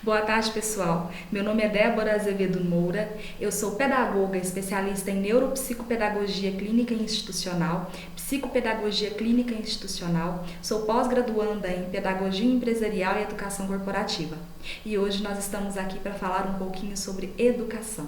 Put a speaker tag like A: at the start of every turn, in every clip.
A: Boa tarde, pessoal. Meu nome é Débora Azevedo Moura. Eu sou pedagoga especialista em neuropsicopedagogia clínica e institucional, psicopedagogia clínica e institucional. Sou pós-graduanda em pedagogia empresarial e educação corporativa. E hoje nós estamos aqui para falar um pouquinho sobre educação.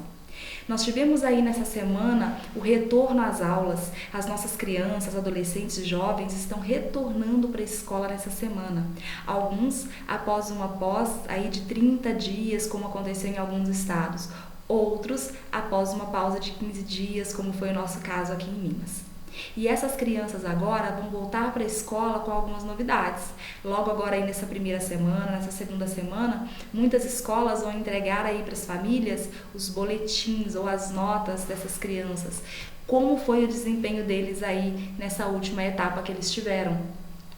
A: Nós tivemos aí nessa semana o retorno às aulas. As nossas crianças, adolescentes e jovens estão retornando para a escola nessa semana. Alguns após uma pós aí de 30 dias, como aconteceu em alguns estados. Outros após uma pausa de 15 dias, como foi o nosso caso aqui em Minas. E essas crianças agora vão voltar para a escola com algumas novidades. Logo agora aí nessa primeira semana, nessa segunda semana, muitas escolas vão entregar aí para as famílias os boletins ou as notas dessas crianças. Como foi o desempenho deles aí nessa última etapa que eles tiveram.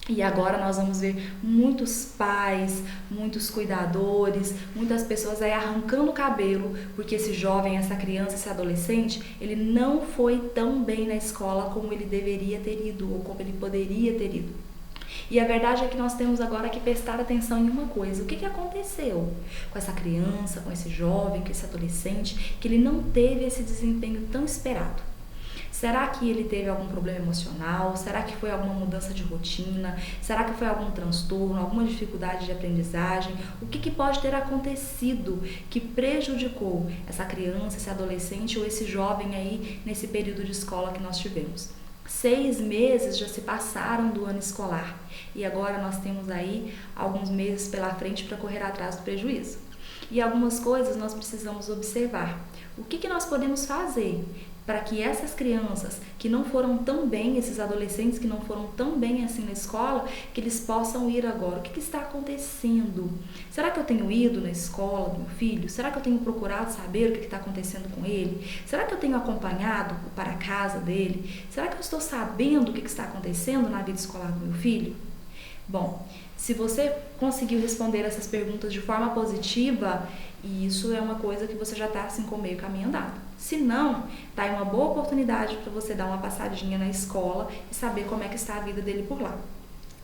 A: E agora nós vamos ver muitos pais, muitos cuidadores, muitas pessoas aí arrancando o cabelo, porque esse jovem, essa criança, esse adolescente, ele não foi tão bem na escola como ele deveria ter ido, ou como ele poderia ter ido. E a verdade é que nós temos agora que prestar atenção em uma coisa. O que aconteceu com essa criança, com esse jovem, com esse adolescente, que ele não teve esse desempenho tão esperado? Será que ele teve algum problema emocional? Será que foi alguma mudança de rotina? Será que foi algum transtorno, alguma dificuldade de aprendizagem? O que pode ter acontecido que prejudicou essa criança, esse adolescente ou esse jovem aí nesse período de escola que nós tivemos? 6 meses já se passaram do ano escolar e agora nós temos aí alguns meses pela frente para correr atrás do prejuízo. E algumas coisas nós precisamos observar. O que nós podemos fazer para que essas crianças que não foram tão bem, esses adolescentes que não foram tão bem assim na escola, que eles possam ir agora? O que está acontecendo? Será que eu tenho ido na escola do meu filho? Será que eu tenho procurado saber o que está acontecendo com ele? Será que eu tenho acompanhado o para casa dele? Será que eu estou sabendo o que está acontecendo na vida escolar do meu filho? Bom, se você conseguiu responder essas perguntas de forma positiva, isso é uma coisa que você já está assim com meio caminho andado. Se não, tá aí uma boa oportunidade para você dar uma passadinha na escola e saber como é que está a vida dele por lá.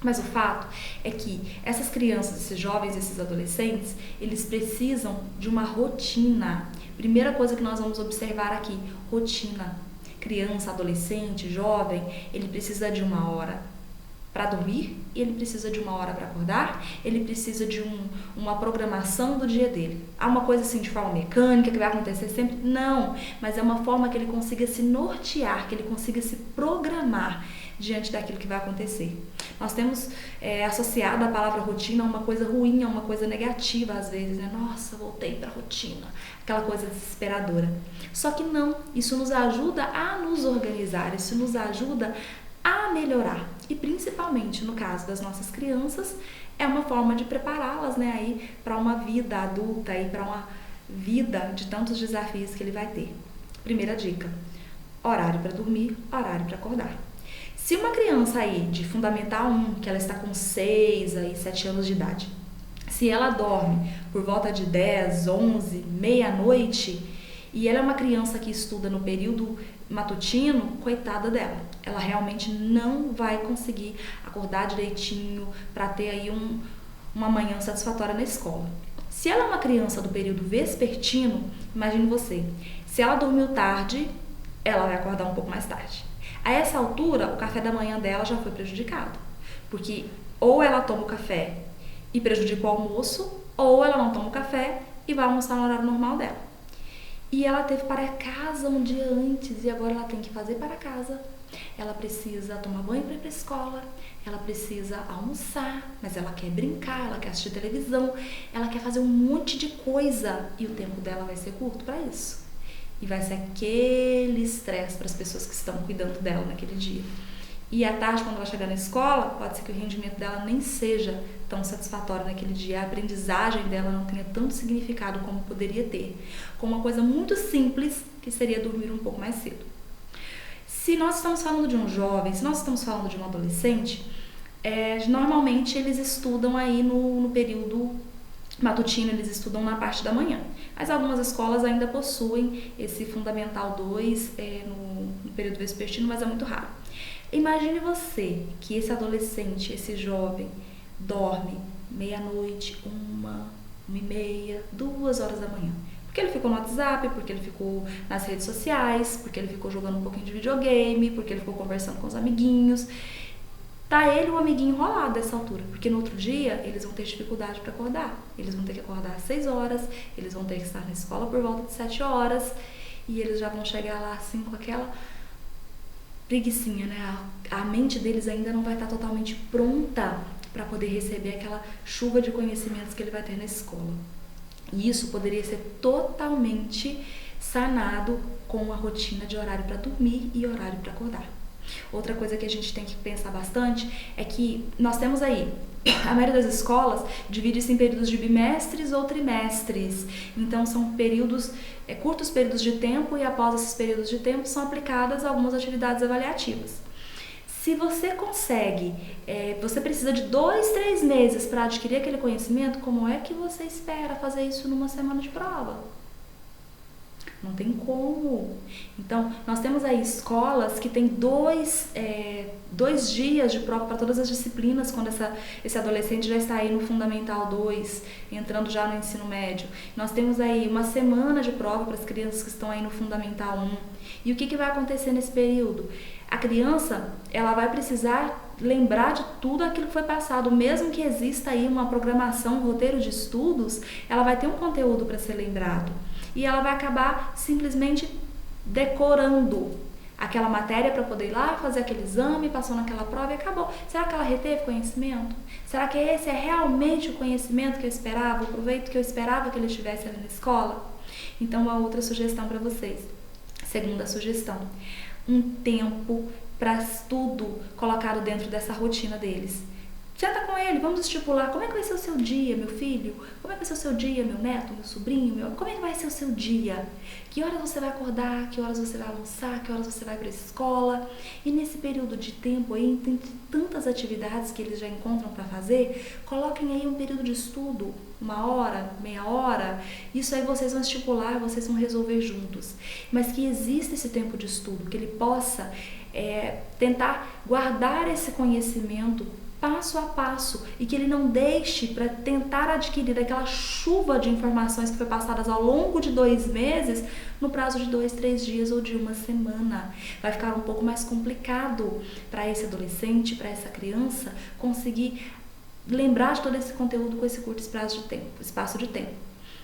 A: Mas o fato é que essas crianças, esses jovens, esses adolescentes, eles precisam de uma rotina. Primeira coisa que nós vamos observar aqui, rotina. Criança, adolescente, jovem, ele precisa de uma hora para dormir, ele precisa de uma hora para acordar, ele precisa de uma programação do dia dele. Há uma coisa assim de forma mecânica que vai acontecer sempre? Não, mas é uma forma que ele consiga se nortear, que ele consiga se programar diante daquilo que vai acontecer. Nós temos associado a palavra rotina a uma coisa ruim, a uma coisa negativa às vezes, né? Nossa, voltei para a rotina, aquela coisa desesperadora. Só que não, isso nos ajuda a nos organizar, isso nos ajuda a melhorar. E principalmente no caso das nossas crianças, é uma forma de prepará-las, né, aí para uma vida adulta e para uma vida de tantos desafios que ele vai ter. Primeira dica: horário para dormir, horário para acordar. Se uma criança aí de Fundamental 1, que ela está com 6 aí 7 anos de idade, se ela dorme por volta de 10, 11, meia-noite, e ela é uma criança que estuda no período matutino, coitada dela. Ela realmente não vai conseguir acordar direitinho para ter aí uma manhã satisfatória na escola. Se ela é uma criança do período vespertino, imagine você, se ela dormiu tarde, ela vai acordar um pouco mais tarde. A essa altura, o café da manhã dela já foi prejudicado, porque ou ela toma o café e prejudica o almoço, ou ela não toma o café e vai almoçar no horário normal dela. E ela teve para casa um dia antes e agora ela tem que fazer para casa. Ela precisa tomar banho para ir para a escola, ela precisa almoçar, mas ela quer brincar, ela quer assistir televisão, ela quer fazer um monte de coisa e o tempo dela vai ser curto para isso. E vai ser aquele estresse para as pessoas que estão cuidando dela naquele dia. E à tarde, quando ela chegar na escola, pode ser que o rendimento dela nem seja tão satisfatório naquele dia, a aprendizagem dela não tenha tanto significado como poderia ter, com uma coisa muito simples, que seria dormir um pouco mais cedo. Se nós estamos falando de um jovem, se nós estamos falando de um adolescente, normalmente eles estudam aí no período matutino, eles estudam na parte da manhã, mas algumas escolas ainda possuem esse Fundamental 2 no período vespertino, mas é muito raro. Imagine você que esse adolescente, esse jovem, dorme meia-noite, 1, 1h30, 2h da manhã. Porque ele ficou no WhatsApp, porque ele ficou nas redes sociais, porque ele ficou jogando um pouquinho de videogame, porque ele ficou conversando com os amiguinhos. Tá ele e o amiguinho enrolado dessa altura, porque no outro dia eles vão ter dificuldade para acordar. Eles vão ter que acordar às 6h, eles vão ter que estar na escola por volta de 7h, e eles já vão chegar lá assim com aquela preguicinha, né? A mente deles ainda não vai estar totalmente pronta para poder receber aquela chuva de conhecimentos que ele vai ter na escola. E isso poderia ser totalmente sanado com a rotina de horário para dormir e horário para acordar. Outra coisa que a gente tem que pensar bastante é que nós temos aí, a maioria das escolas divide-se em períodos de bimestres ou trimestres. Então são períodos, curtos períodos de tempo, e após esses períodos de tempo são aplicadas algumas atividades avaliativas. Se você consegue, você precisa de 2-3 meses para adquirir aquele conhecimento, como é que você espera fazer isso numa semana de prova? Não tem como. Então, nós temos aí escolas que tem 2 dias de prova para todas as disciplinas, quando esse adolescente já está aí no Fundamental 2, entrando já no ensino médio. Nós temos aí uma semana de prova para as crianças que estão aí no Fundamental 1. E o que vai acontecer nesse período? A criança, ela vai precisar lembrar de tudo aquilo que foi passado, mesmo que exista aí uma programação, um roteiro de estudos, ela vai ter um conteúdo para ser lembrado. E ela vai acabar simplesmente decorando aquela matéria para poder ir lá fazer aquele exame, passou naquela prova e acabou. Será que ela reteve conhecimento? Será que esse é realmente o conhecimento que eu esperava, o proveito que eu esperava que ele estivesse ali na escola? Então, uma outra sugestão para vocês. Segunda sugestão, um tempo para estudo colocado dentro dessa rotina deles. Senta com ele, vamos estipular como é que vai ser o seu dia, meu filho, como é que vai ser o seu dia, meu neto, meu sobrinho, como é que vai ser o seu dia, que horas você vai acordar, que horas você vai almoçar, que horas você vai para a escola. E nesse período de tempo aí, entre tantas atividades que eles já encontram para fazer, coloquem aí um período de estudo, 1h, meia hora. Isso aí vocês vão estipular, vocês vão resolver juntos, mas que exista esse tempo de estudo, que ele possa tentar guardar esse conhecimento passo a passo, e que ele não deixe para tentar adquirir aquela chuva de informações que foi passadas ao longo de 2 meses no prazo de 2-3 dias ou de uma semana. Vai ficar um pouco mais complicado para esse adolescente, para essa criança, conseguir lembrar de todo esse conteúdo com esse curto espaço de tempo.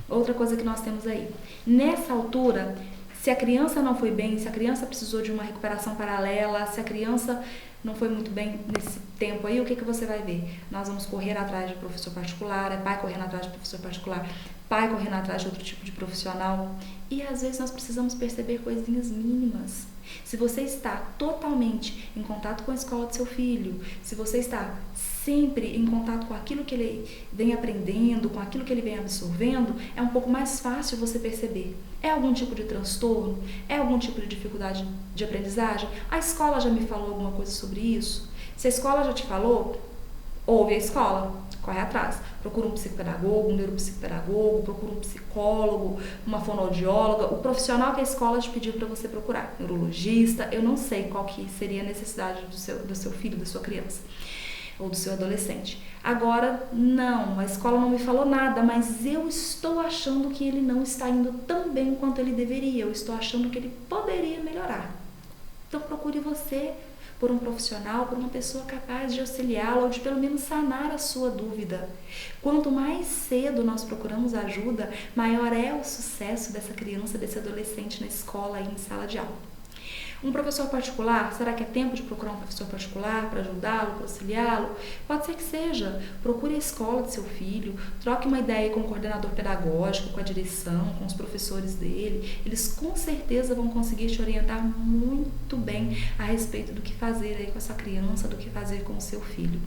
A: Outra coisa que nós temos aí, nessa altura, se a criança não foi bem, se a criança precisou de uma recuperação paralela, se a criança não foi muito bem nesse tempo aí, o que você vai ver? Nós vamos correr atrás de professor particular, pai correndo atrás de professor particular, pai correndo atrás de outro tipo de profissional. E às vezes nós precisamos perceber coisinhas mínimas. Se você está totalmente em contato com a escola do seu filho, se você está sempre em contato com aquilo que ele vem aprendendo, com aquilo que ele vem absorvendo, é um pouco mais fácil você perceber. É algum tipo de transtorno? É algum tipo de dificuldade de aprendizagem? A escola já me falou alguma coisa sobre isso? Se a escola já te falou, ouve a escola, corre atrás. Procura um psicopedagogo, um neuropsicopedagogo, procura um psicólogo, uma fonoaudióloga, o profissional que a escola te pediu para você procurar. Neurologista, eu não sei qual que seria a necessidade do seu filho, da sua criança ou do seu adolescente. Agora, não, a escola não me falou nada, mas eu estou achando que ele não está indo tão bem quanto ele deveria, eu estou achando que ele poderia melhorar. Então procure você por um profissional, por uma pessoa capaz de auxiliá-lo ou de pelo menos sanar a sua dúvida. Quanto mais cedo nós procuramos ajuda, maior é o sucesso dessa criança, desse adolescente na escola e em sala de aula. Um professor particular, será que é tempo de procurar um professor particular para ajudá-lo, para auxiliá-lo? Pode ser que seja. Procure a escola do seu filho, troque uma ideia com o coordenador pedagógico, com a direção, com os professores dele. Eles com certeza vão conseguir te orientar muito bem a respeito do que fazer aí com essa criança, do que fazer com o seu filho.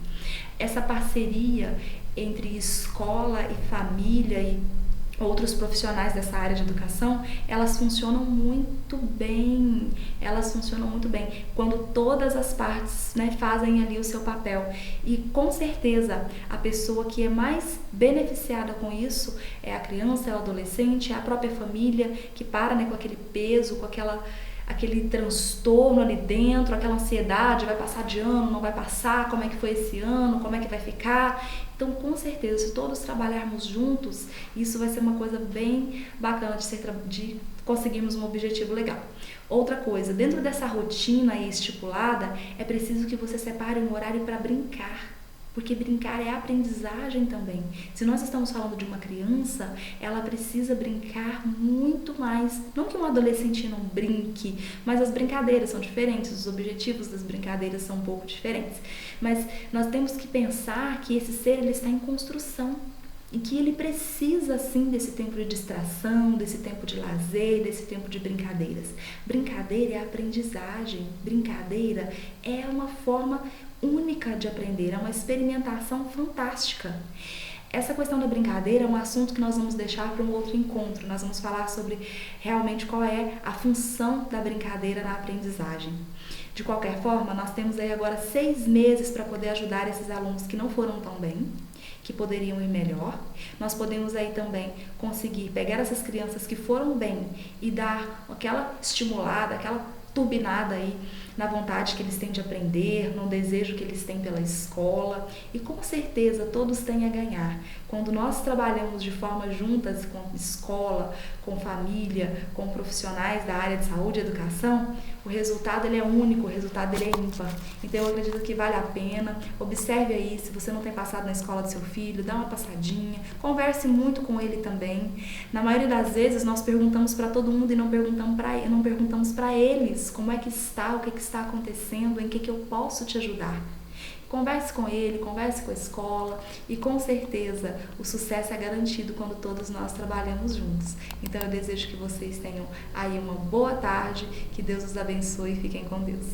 A: Essa parceria entre escola e família e outros profissionais dessa área de educação, elas funcionam muito bem, quando todas as partes, né, fazem ali o seu papel. E com certeza a pessoa que é mais beneficiada com isso é a criança, é o adolescente, é a própria família que para, né, com aquele peso, com aquele transtorno ali dentro, aquela ansiedade, vai passar de ano, não vai passar, como é que foi esse ano, como é que vai ficar. Então, com certeza, se todos trabalharmos juntos, isso vai ser uma coisa bem bacana de conseguirmos um objetivo legal. Outra coisa, dentro dessa rotina aí estipulada, é preciso que você separe um horário para brincar. Porque brincar é aprendizagem também. Se nós estamos falando de uma criança, ela precisa brincar muito mais. Não que um adolescente não brinque, mas as brincadeiras são diferentes, os objetivos das brincadeiras são um pouco diferentes. Mas nós temos que pensar que esse ser ele está em construção e que ele precisa sim desse tempo de distração, desse tempo de lazer, desse tempo de brincadeiras. Brincadeira é aprendizagem, brincadeira é uma forma única de aprender, é uma experimentação fantástica. Essa questão da brincadeira é um assunto que nós vamos deixar para um outro encontro. Nós vamos falar sobre realmente qual é a função da brincadeira na aprendizagem. De qualquer forma, nós temos aí agora 6 meses para poder ajudar esses alunos que não foram tão bem, que poderiam ir melhor. Nós podemos aí também conseguir pegar essas crianças que foram bem e dar aquela estimulada, aquela turbinada aí na vontade que eles têm de aprender, no desejo que eles têm pela escola, e com certeza todos têm a ganhar. Quando nós trabalhamos de forma juntas com escola, com família, com profissionais da área de saúde e educação, o resultado ele é único, o resultado ele é ímpar. Então eu acredito que vale a pena. Observe aí, se você não tem passado na escola do seu filho, dá uma passadinha, converse muito com ele também. Na maioria das vezes nós perguntamos para todo mundo e não perguntamos para eles como é que está, o que está acontecendo, em que eu posso te ajudar. Converse com ele, converse com a escola e com certeza o sucesso é garantido quando todos nós trabalhamos juntos. Então eu desejo que vocês tenham aí uma boa tarde, que Deus os abençoe e fiquem com Deus.